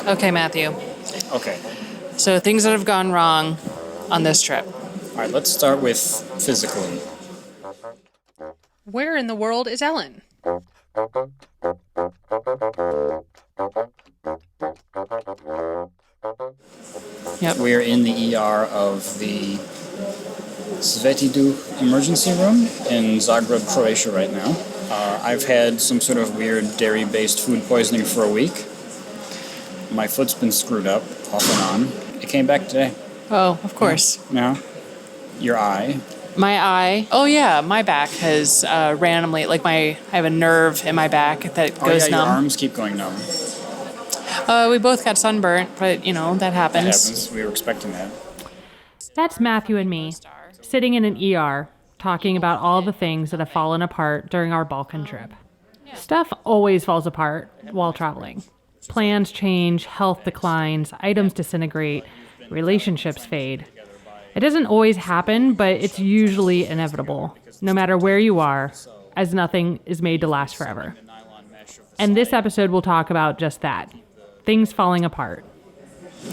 Okay, Matthew. Okay. So things that have gone wrong on this trip. All right, let's start with physically. Where in the world is Ellen? Yep. We're in the ER of the Svetidu emergency room in Zagreb, Croatia right now. I've had some sort of weird dairy-based food poisoning for a week. My foot's been screwed up off and on. It came back today. Oh, of course. Yeah. Your eye. My eye. Oh, yeah. My back has randomly, I have a nerve in my back that goes numb. Your arms keep going numb. We both got sunburnt, but, that happens. That happens. We were expecting that. That's Matthew and me, sitting in an ER, talking about all the things that have fallen apart during our Balkan trip. Stuff always falls apart while traveling. Plans change, health declines, items disintegrate, relationships fade. It doesn't always happen, but it's usually inevitable, no matter where you are, as nothing is made to last forever. And this episode will talk about just that, things falling apart.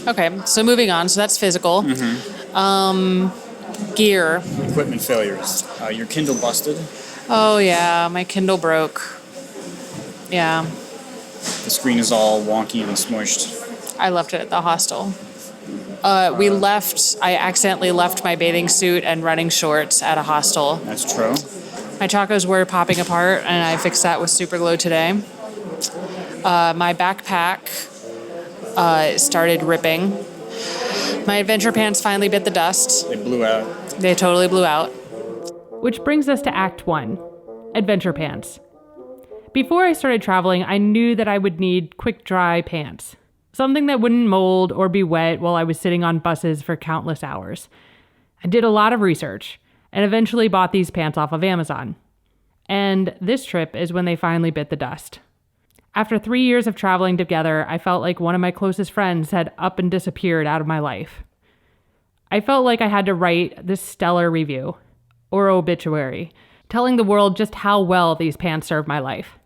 Okay, so moving on. So that's physical. Gear. Equipment failures. Your Kindle busted. Oh, yeah, my Kindle broke. Yeah. The screen is all wonky and smushed. I left it at the hostel. I accidentally left my bathing suit and running shorts at a hostel. That's true. My chacos were popping apart, and I fixed that with super glue today. My backpack started ripping. My adventure pants finally bit the dust. They blew out. They totally blew out. Which brings us to Act 1, Adventure Pants. Before I started traveling, I knew that I would need quick dry pants. Something that wouldn't mold or be wet while I was sitting on buses for countless hours. I did a lot of research and eventually bought these pants off of Amazon. And this trip is when they finally bit the dust. After 3 years of traveling together, I felt like one of my closest friends had up and disappeared out of my life. I felt like I had to write this stellar review, or obituary, telling the world just how well these pants served my life.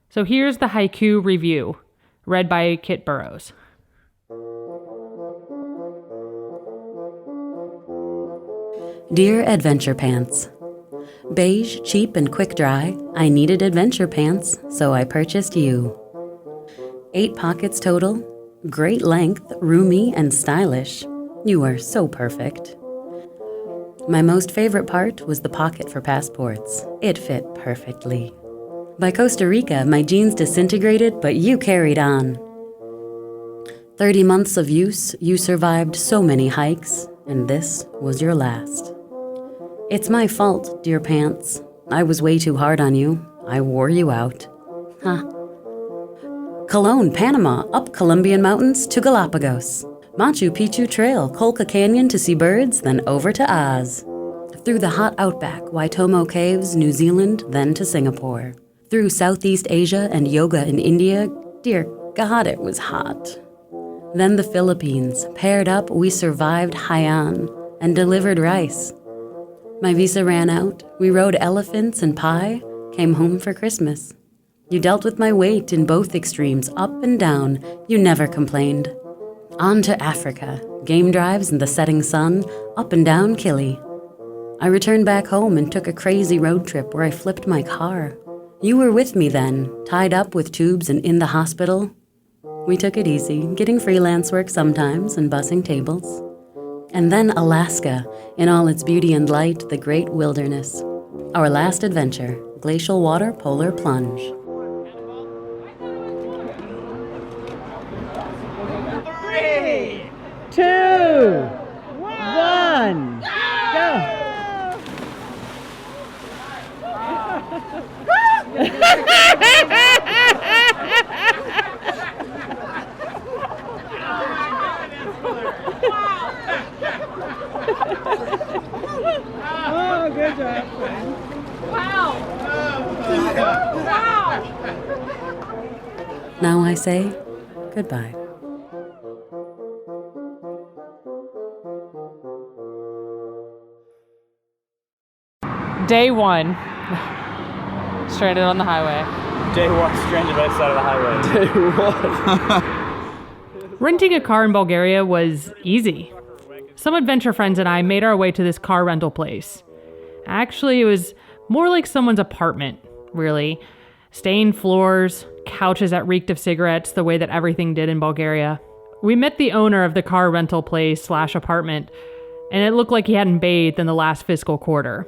So here's the haiku review, read by Kit Burrows. Dear Adventure Pants, beige, cheap, and quick dry, I needed adventure pants, so I purchased you. 8 pockets total, great length, roomy, and stylish. You are so perfect. My most favorite part was the pocket for passports. It fit perfectly. By Costa Rica, my jeans disintegrated, but you carried on. 30 months of use, you survived so many hikes, and this was your last. It's my fault, dear pants. I was way too hard on you. I wore you out. Cologne, Panama, up Colombian mountains to Galapagos. Machu Picchu Trail, Colca Canyon to see birds, then over to Oz. Through the hot outback, Waitomo Caves, New Zealand, then to Singapore. Through Southeast Asia and yoga in India, dear God, it was hot. Then the Philippines, paired up, we survived Hainan and delivered rice. My visa ran out, we rode elephants and pie, came home for Christmas. You dealt with my weight in both extremes, up and down, you never complained. On to Africa, game drives in the setting sun, up and down Kili. I returned back home and took a crazy road trip where I flipped my car. You were with me then, tied up with tubes and in the hospital. We took it easy, getting freelance work sometimes and bussing tables. And then Alaska, in all its beauty and light, the great wilderness. Our last adventure, glacial water polar plunge. 3, 2, 1, go! Oh, good job. Wow. Wow. Now I say goodbye. Day 1. Stranded on the highway. Day 1, stranded by the side of the highway. Day 1. Renting a car in Bulgaria was easy. Some adventure friends and I made our way to this car rental place. Actually, it was more like someone's apartment, really. Stained floors, couches that reeked of cigarettes the way that everything did in Bulgaria. We met the owner of the car rental place / apartment, and it looked like he hadn't bathed in the last fiscal quarter.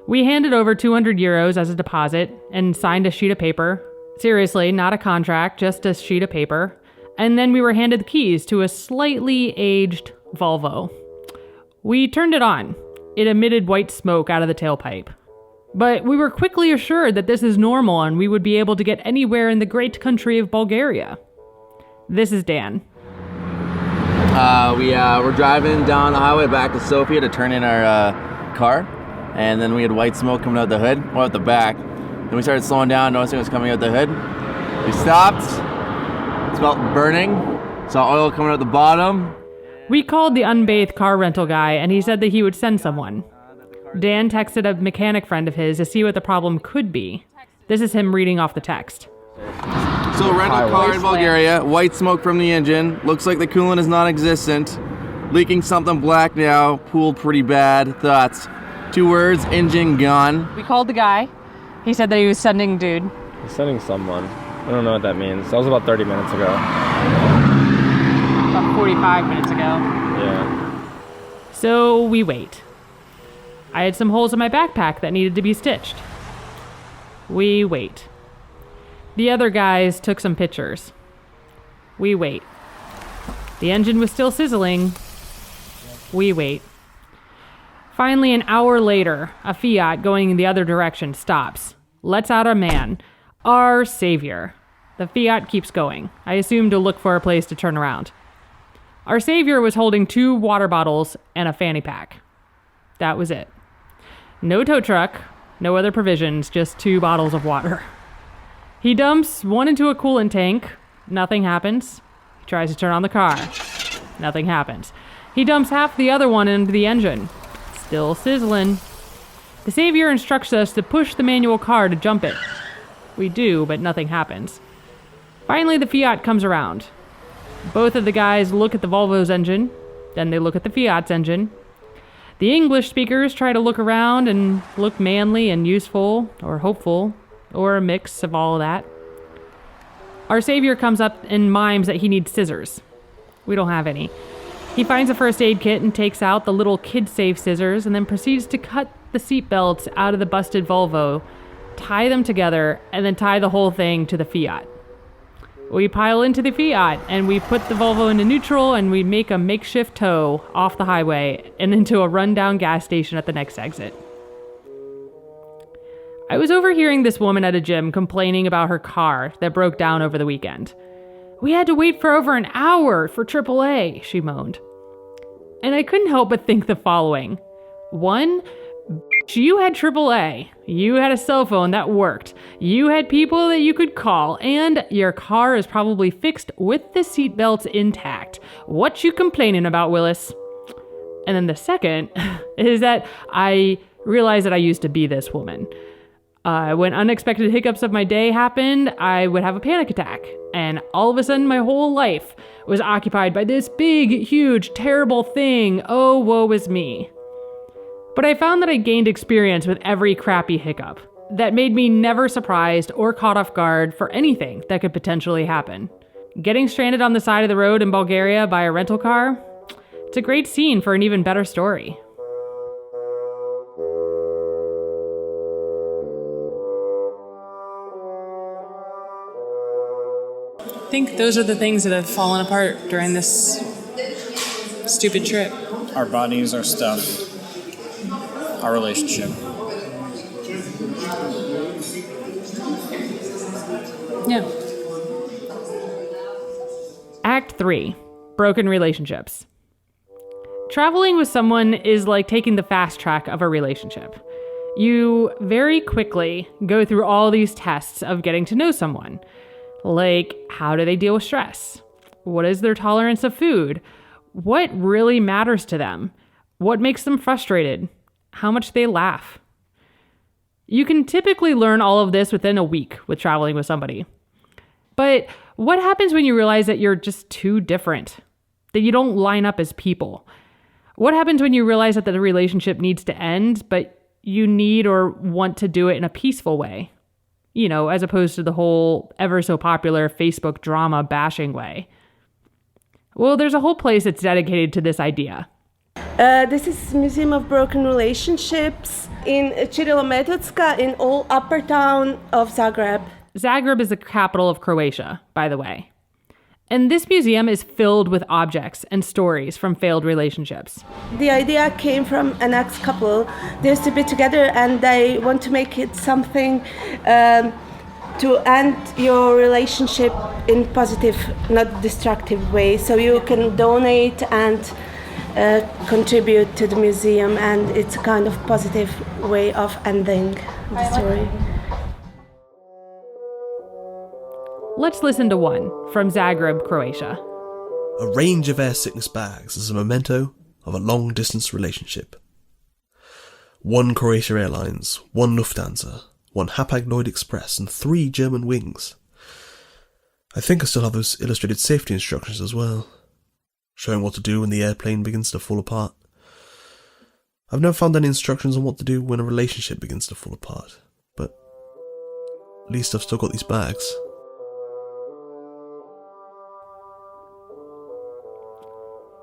We handed over 200 euros as a deposit and signed a sheet of paper. Seriously, not a contract, just a sheet of paper. And then we were handed the keys to a slightly aged Volvo. We turned it on. It emitted white smoke out of the tailpipe. But we were quickly assured that this is normal and we would be able to get anywhere in the great country of Bulgaria. This is Dan. We're driving down the highway back to Sofia to turn in our car, and then we had white smoke coming out the hood, or out the back. Then we started slowing down, noticing it was coming out the hood. We stopped, smelled burning, saw oil coming out the bottom. We called the unbathed car rental guy, and he said that he would send someone. Dan texted a mechanic friend of his to see what the problem could be. This is him reading off the text. So rental car in Bulgaria, white smoke from the engine, looks like the coolant is non-existent, leaking something black now, pooled pretty bad, thoughts. 2 words, engine gone. We called the guy. He said that he was sending dude. He's sending someone. I don't know what that means. That was about 30 minutes ago. About 45 minutes ago. Yeah. So we wait. I had some holes in my backpack that needed to be stitched. We wait. The other guys took some pictures. We wait. The engine was still sizzling. We wait. Finally, an hour later, a Fiat going in the other direction stops, lets out a man, our savior. The Fiat keeps going. I assume to look for a place to turn around. Our savior was holding 2 water bottles and a fanny pack. That was it. No tow truck, no other provisions, just 2 bottles of water. He dumps one into a coolant tank. Nothing happens. He tries to turn on the car. Nothing happens. He dumps half the other one into the engine. Still sizzling. The savior instructs us to push the manual car to jump it. We do, but nothing happens. Finally, the Fiat comes around. Both of the guys look at the Volvo's engine, then they look at the Fiat's engine. The English speakers try to look around and look manly and useful, or hopeful, or a mix of all of that. Our savior comes up and mimes that he needs scissors. We don't have any. He finds a first aid kit and takes out the little kid-safe scissors and then proceeds to cut the seatbelts out of the busted Volvo, tie them together, and then tie the whole thing to the Fiat. We pile into the Fiat and we put the Volvo into neutral and we make a makeshift tow off the highway and into a rundown gas station at the next exit. I was overhearing this woman at a gym complaining about her car that broke down over the weekend. "We had to wait for over an hour for AAA, she moaned. And I couldn't help but think the following. 1, you had AAA. You had a cell phone that worked. You had people that you could call, and your car is probably fixed with the seatbelts intact. What you complaining about, Willis?" And then the second is that I realized that I used to be this woman. When unexpected hiccups of my day happened, I would have a panic attack. And all of a sudden, my whole life was occupied by this big, huge, terrible thing. Oh, woe is me. But I found that I gained experience with every crappy hiccup that made me never surprised or caught off guard for anything that could potentially happen. Getting stranded on the side of the road in Bulgaria by a rental car, it's a great scene for an even better story. I think those are the things that have fallen apart during this stupid trip. Our bodies, our stuff, our relationship. Yeah. Act 3, broken relationships. Traveling with someone is like taking the fast track of a relationship. You very quickly go through all these tests of getting to know someone. Like, how do they deal with stress? What is their tolerance of food? What really matters to them? What makes them frustrated? How much they laugh? You can typically learn all of this within a week with traveling with somebody. But What happens when you realize that you're just too different? That you don't line up as people? What happens when you realize that the relationship needs to end, but you need or want to do it in a peaceful way? You know, as opposed to the whole ever so popular Facebook drama bashing way. Well, there's a whole place that's dedicated to this idea. This is Museum of Broken Relationships in Cyrilometodska in all upper town of Zagreb. Zagreb is the capital of Croatia, by the way. And this museum is filled with objects and stories from failed relationships. The idea came from an ex-couple. They used to be together and they want to make it something to end your relationship in positive, not destructive way. So you can donate and contribute to the museum, and it's a kind of positive way of ending the story. Let's listen to one from Zagreb, Croatia. A range of air sickness bags as a memento of a long-distance relationship. 1 Croatia Airlines, 1 Lufthansa, 1 Hapag-Lloyd Express, and 3 German Wings. I think I still have those illustrated safety instructions as well, showing what to do when the airplane begins to fall apart. I've never found any instructions on what to do when a relationship begins to fall apart, but at least I've still got these bags.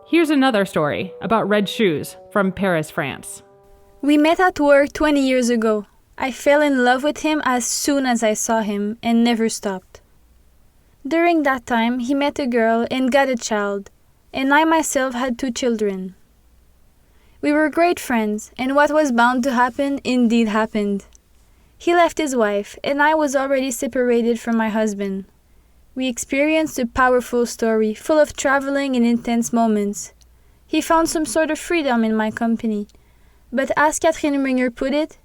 Here's another story about red shoes from Paris, France. We met at work 20 years ago. I fell in love with him as soon as I saw him and never stopped. During that time, he met a girl and got a child, and I myself had 2 children. We were great friends, and what was bound to happen indeed happened. He left his wife, and I was already separated from my husband. We experienced a powerful story, full of traveling and intense moments. He found some sort of freedom in my company. But as Catherine Ringer put it,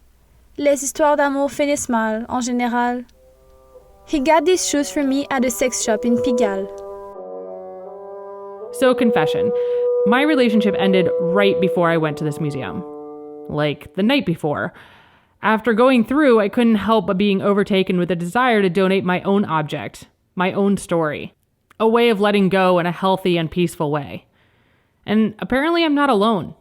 les histoires d'amour finissent mal, en général. He got these shoes for me at a sex shop in Pigalle. So, confession. My relationship ended right before I went to this museum. Like, the night before. After going through, I couldn't help but being overtaken with a desire to donate my own object, my own story. A way of letting go in a healthy and peaceful way. And apparently I'm not alone.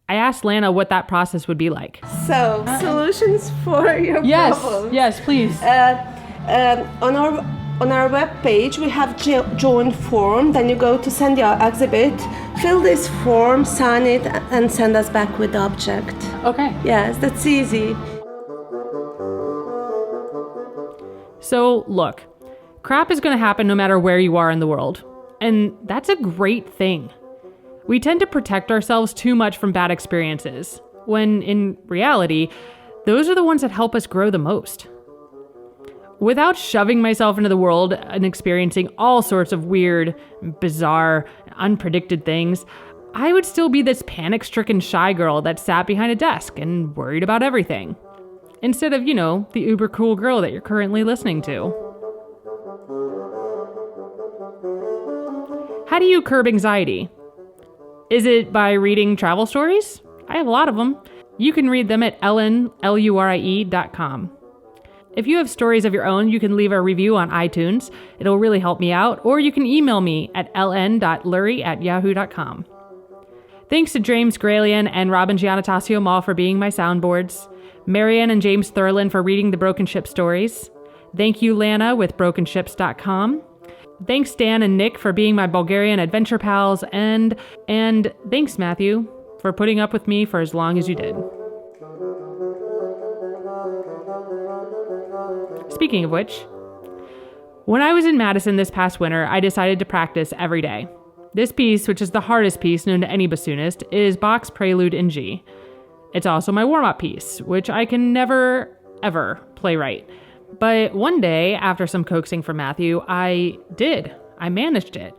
I asked Lana what that process would be like. So, solutions for your problems. Yes, please. On our webpage, we have join form. Then you go to send your exhibit, fill this form, sign it, and send us back with the object. Okay. Yes, that's easy. So, look, crap is going to happen no matter where you are in the world. And that's a great thing. We tend to protect ourselves too much from bad experiences, when in reality, those are the ones that help us grow the most. Without shoving myself into the world and experiencing all sorts of weird, bizarre, unpredicted things, I would still be this panic-stricken shy girl that sat behind a desk and worried about everything. Instead of, the uber cool girl that you're currently listening to. How do you curb anxiety? Is it by reading travel stories? I have a lot of them. You can read them at llurie.com. If you have stories of your own, you can leave a review on iTunes. It'll really help me out. Or you can email me at ln.lurie@yahoo.com. Thanks to James Gralian and Robin Giannatasio Mall for being my soundboards. Marianne and James Thurland for reading the Broken Ship stories. Thank you, Lana, with brokenships.com. Thanks, Dan and Nick, for being my Bulgarian adventure pals. And thanks, Matthew, for putting up with me for as long as you did. Speaking of which, when I was in Madison this past winter, I decided to practice every day. This piece, which is the hardest piece known to any bassoonist, is Bach's Prelude in G. It's also my warm-up piece, which I can never, ever play right. But one day, after some coaxing from Matthew, I did. I managed it.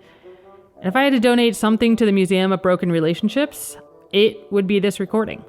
And if I had to donate something to the Museum of Broken Relationships, it would be this recording.